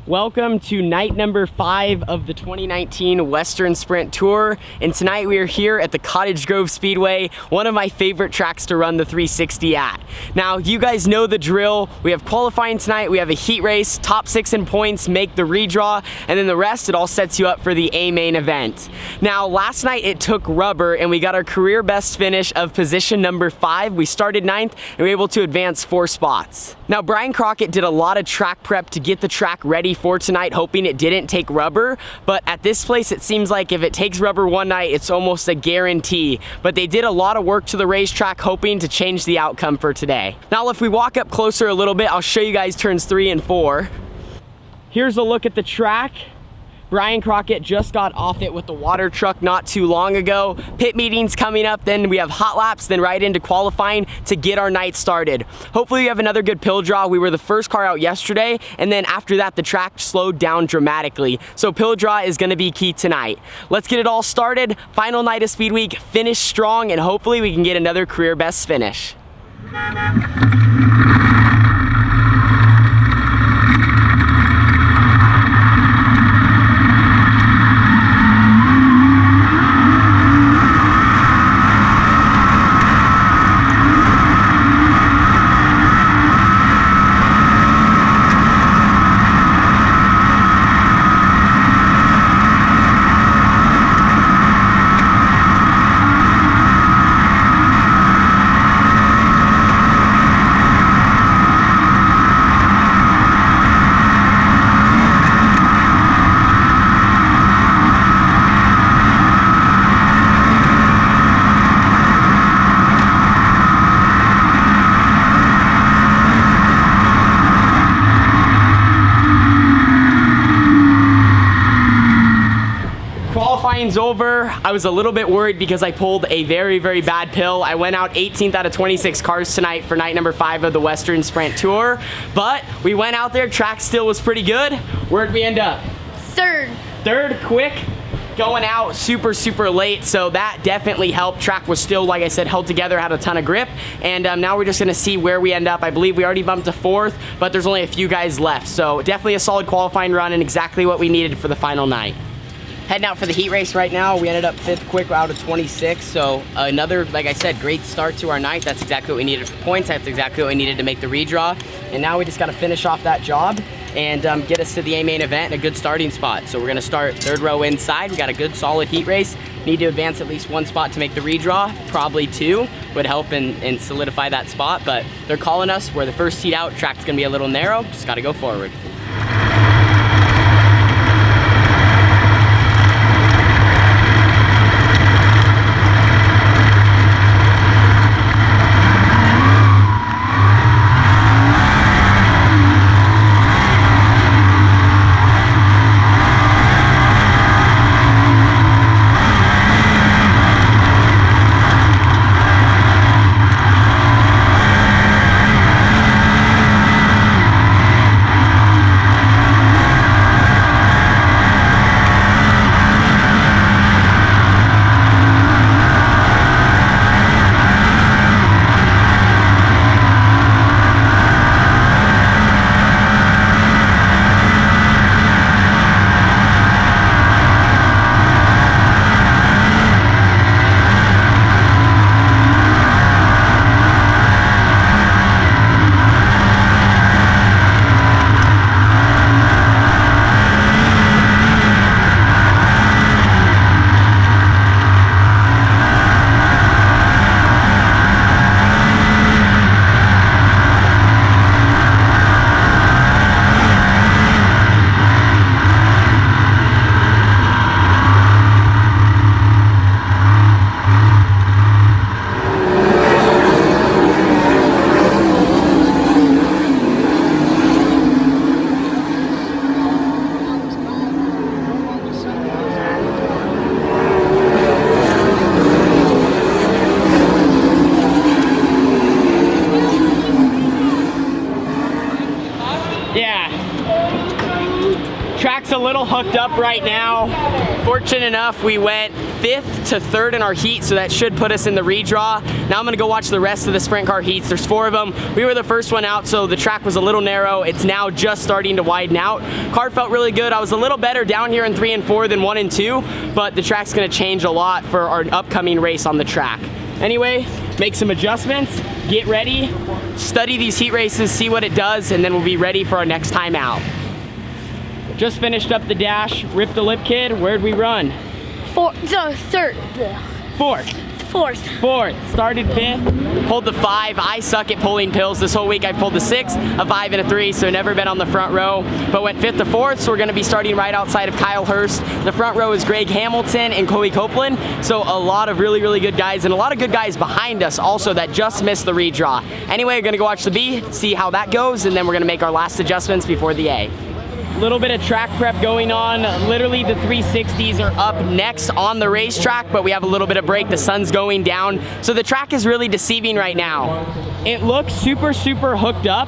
Welcome to night number 5 of the 2019 Western Sprint Tour, and tonight we are here at the Cottage Grove Speedway, one of my favorite tracks to run the 360 at. Now, you guys know the drill. We have qualifying tonight, we have a heat race, top 6 in points make the redraw, and then the rest, it all sets you up for the A main event. Now, last night it took rubber, and we got our career best finish of position number 5. We started 9th, and we were able to advance 4 spots. Now, Brian Crockett did a lot of track prep to get the track ready for tonight, hoping it didn't take rubber, but at this place it seems like if it takes rubber one night it's almost a guarantee. But they did a lot of work to the racetrack hoping to change the outcome for today. Now if we walk up closer a little bit, I'll show you guys turns 3 and 4. Here's a look at the track. Brian Crockett just got off it with the water truck not too long ago. Pit meetings coming up, then we have hot laps, then right into qualifying to get our night started. Hopefully we have another good pill draw. We were the first car out yesterday, and then after that the track slowed down dramatically. So pill draw is gonna be key tonight. Let's get it all started. Final night of Speed Week, finish strong, and hopefully we can get another career best finish. Qualifying's over. I was a little bit worried because I pulled a very bad pill. I went out 18th out of 26 cars tonight for night number 5 of the Western Sprint Tour, but we went out there, track still was pretty good. Where'd we end up? Third. Third, quick. Going out super late, so that definitely helped. Track was still, like I said, held together, had a ton of grip, and now we're just gonna see where we end up. I believe we already bumped to 4th, but there's only a few guys left, so definitely a solid qualifying run and exactly what we needed for the final night. Heading out for the heat race right now. We ended up 5th quick out of 26, so another, like I said, great start to our night. That's exactly what we needed for points. That's exactly what we needed to make the redraw, and now we just gotta finish off that job and get us to the A main event in a good starting spot. So we're gonna start 3rd row inside. We got a good solid heat race. Need to advance at least 1 spot to make the redraw, probably 2 would help and solidify that spot, but they're calling us. We're the first heat out. Track's gonna be a little narrow, just gotta go forward. Track's a little hooked up right now. Fortunate enough, we went 5th to 3rd in our heat, so that should put us in the redraw. Now I'm gonna go watch the rest of the sprint car heats. There's 4 of them. We were the first one out, so the track was a little narrow. It's now just starting to widen out. Car felt really good. I was a little better down here in 3 and 4 than 1 and 2, but the track's gonna change a lot for our upcoming race on the track. Anyway, make some adjustments, get ready, study these heat races, see what it does, and then we'll be ready for our next time out. Just finished up the dash, ripped the lip kid. Where'd we run? Third. Fourth. Started 5th, pulled the 5. I suck at pulling pills. This whole week I pulled the 6, a 5, and a 3, so never been on the front row, but went 5th to 4th, so we're gonna be starting right outside of Kyle Hurst. The front row is Greg Hamilton and Chloe Copeland, so a lot of really, really good guys, and a lot of good guys behind us also that just missed the redraw. Anyway, we're gonna go watch the B, see how that goes, and then we're gonna make our last adjustments before the A. Little bit of track prep going on. Literally the 360s are up next on the racetrack, but we have a little bit of break. The sun's going down, so the track is really deceiving right now. It looks super, super hooked up,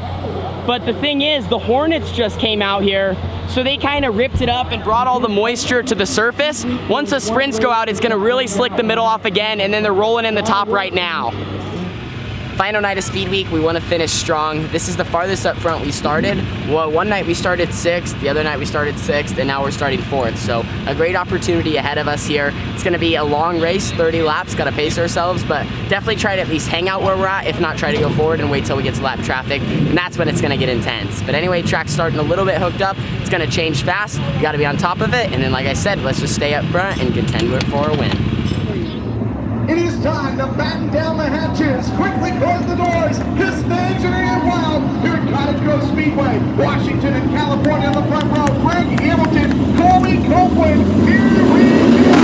but the thing is, the Hornets just came out here, so they kind of ripped it up and brought all the moisture to the surface. Once the sprints go out, it's gonna really slick the middle off again, and then they're rolling in the top right now. Final night of Speed Week, we want to finish strong. This is the farthest up front we started. Well, one night we started 6th, the other night we started 6th, and now we're starting 4th. So a great opportunity ahead of us here. It's going to be a long race, 30 laps, got to pace ourselves, but definitely try to at least hang out where we're at, if not try to go forward and wait till we get to lap traffic, and that's when it's going to get intense. But anyway, track's starting a little bit hooked up. It's going to change fast. You got to be on top of it, and then like I said, let's just stay up front and contend for a win. It is time to batten down the hatches, quickly close the doors, because things are getting wild here at Cottage Grove Speedway. Washington and California on the front row, Greg Hamilton, Colby Copeland, here we go!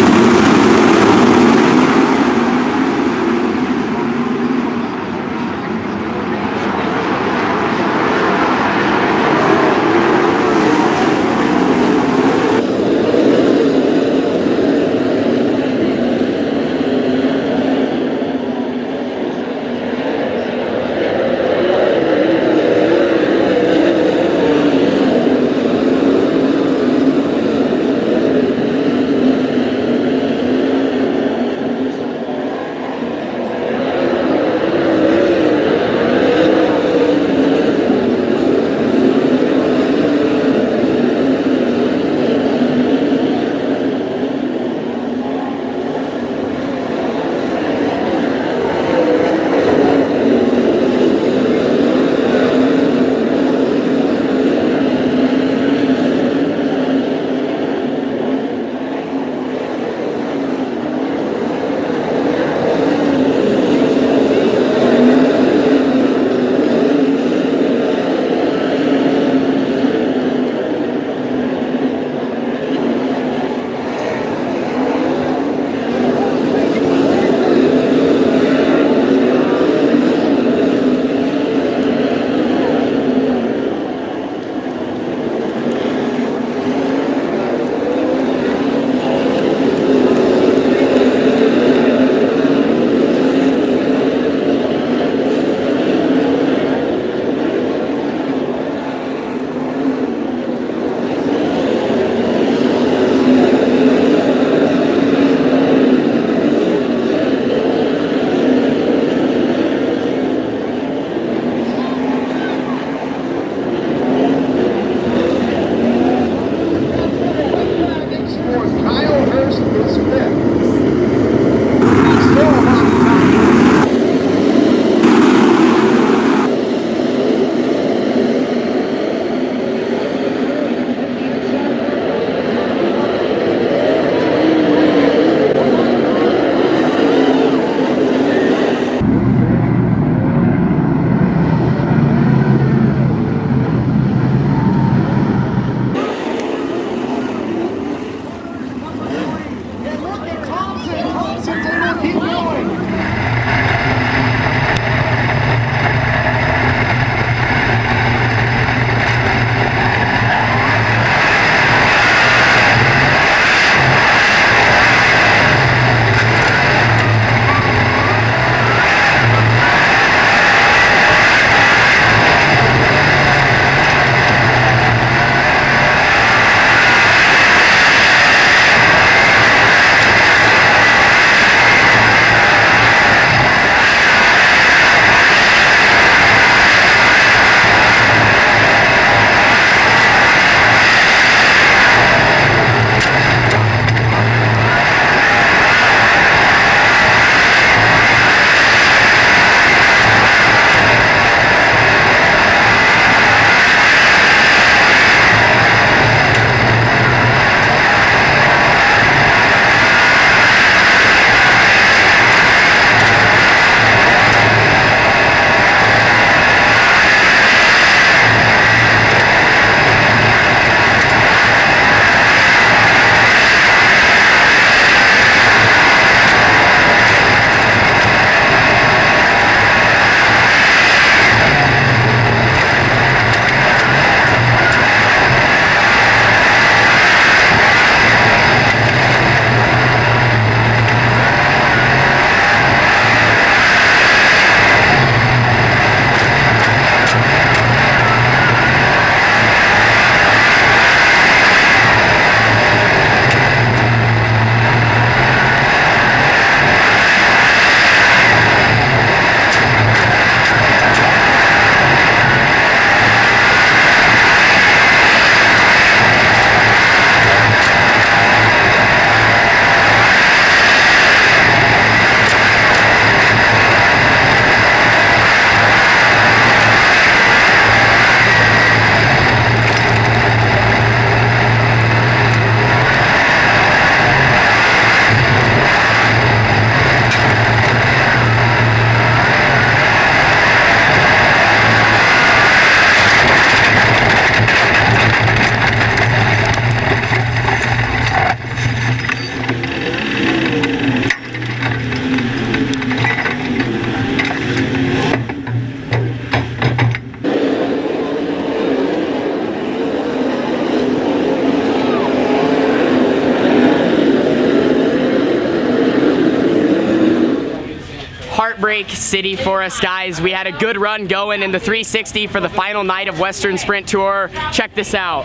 break city for us, guys. We had a good run going in the 360 for the final night of Western Sprint Tour. Check this out.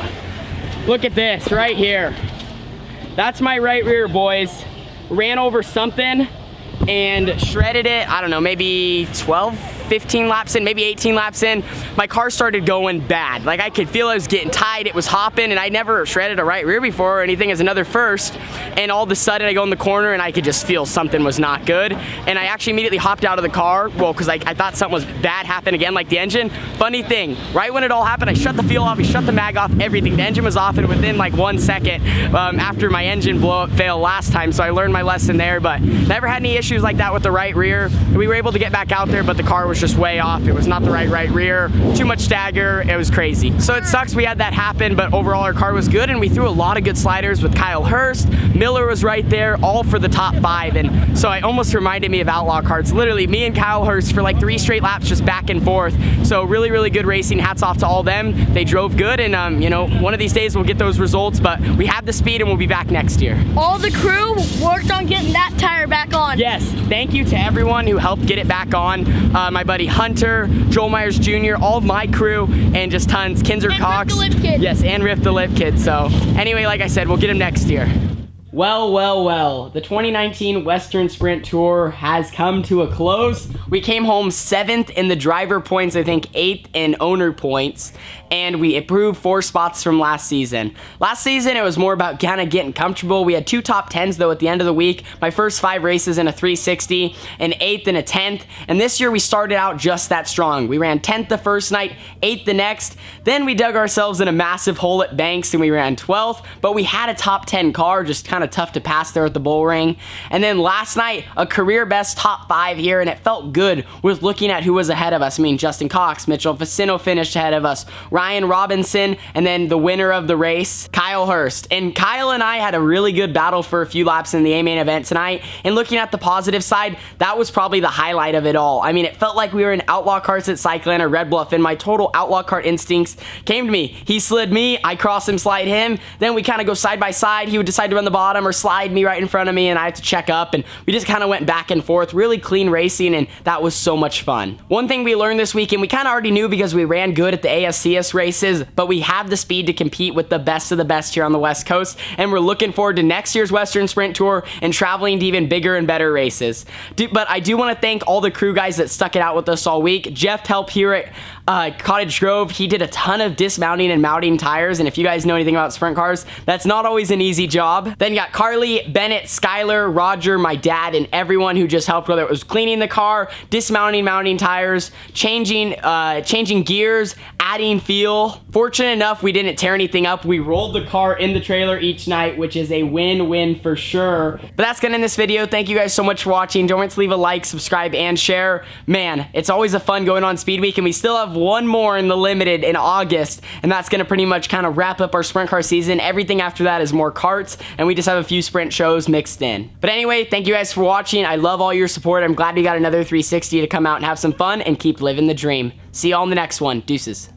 Look at this right here. That's my right rear, boys. Ran over something and shredded it, I don't know, maybe 12, 15 laps in, maybe 18 laps in. My car started going bad. Like, I could feel I was getting tight, it was hopping, and I never shredded a right rear before or anything as another first. And all of a sudden I go in the corner and I could just feel something was not good. And I actually immediately hopped out of the car, well, because I thought something was bad happened again, like the engine. Funny thing, right when it all happened, I shut the fuel off, I shut the mag off, everything. The engine was off, and within like 1 second after my engine fail last time. So I learned my lesson there, but never had any issues like that with the right rear. We were able to get back out there, but the car was just way off. It was not the right rear, too much stagger, it was crazy. So it sucks we had that happen, but overall our car was good, and we threw a lot of good sliders with Kyle Hurst. Miller was right there, all for the top 5, and so it almost reminded me of Outlaw Karts. Literally, me and Kyle Hurst for like 3 straight laps just back and forth. So really, really good racing. Hats off to all them. They drove good, and you know, one of these days we'll get those results, but we have the speed and we'll be back next year. All the crew worked on getting that tire back on. Yes, thank you to everyone who helped get it back on. My buddy Hunter, Joel Myers Jr., all of my crew, and just tons. Kinzer Cox. Rip the Lip Kid. Yes, and Rip the Lip Kid. So anyway, like I said, we'll get him next year. Well, the 2019 Western Sprint Tour has come to a close. We came home 7th in the driver points, I think 8th in owner points, and we improved 4 spots from last season. Last season, it was more about kind of getting comfortable. We had 2 top 10s though at the end of the week. My first 5 races in a 360, an 8th and a 10th, and this year we started out just that strong. We ran 10th the first night, 8th the next, then we dug ourselves in a massive hole at Banks and we ran 12th, but we had a top 10 car, just kind of tough to pass there at the bull ring. And then last night, a career best top 5 here, and it felt good with looking at who was ahead of us. I mean, Justin Cox, Mitchell Facino finished ahead of us, Ryan Robinson, and then the winner of the race, Kyle Hurst. And Kyle and I had a really good battle for a few laps in the A-main event tonight, and looking at the positive side, that was probably the highlight of it all. I mean, it felt like we were in Outlaw Karts at Cyclone or Red Bluff, and my total Outlaw Kart instincts came to me. He slid me, I cross him, slide him, then we kind of go side by side. He would decide to run the bottom or slide me right in front of me, and I had to check up, and we just kind of went back and forth, really clean racing, and that was so much fun. One thing we learned this week, and we kind of already knew because we ran good at the ASCS races, but we have the speed to compete with the best of the best here on the West Coast, and we're looking forward to next year's Western Sprint Tour and traveling to even bigger and better races. But I do want to thank all the crew guys that stuck it out with us all week. Jeff helped here at Cottage Grove. He did a ton of dismounting and mounting tires, and if you guys know anything about sprint cars, that's not always an easy job. Then you got Carly, Bennett, Skylar, Roger, my dad, and everyone who just helped, whether it was cleaning the car, dismounting, mounting tires, changing gears, adding fuel. Fortunate enough, we didn't tear anything up. We rolled the car in the trailer each night, which is a win-win for sure. But that's gonna end this video. Thank you guys so much for watching. Don't forget to leave a like, subscribe, and share. Man, it's always a fun going on Speed Week, and we still have one more in the limited in August, and that's gonna pretty much kind of wrap up our sprint car season. Everything after that is more karts, and we just have a few sprint shows mixed in. But anyway, thank you guys for watching. I love all your support. I'm glad we got another 360 to come out and have some fun and keep living the dream. See y'all in the next one. Deuces.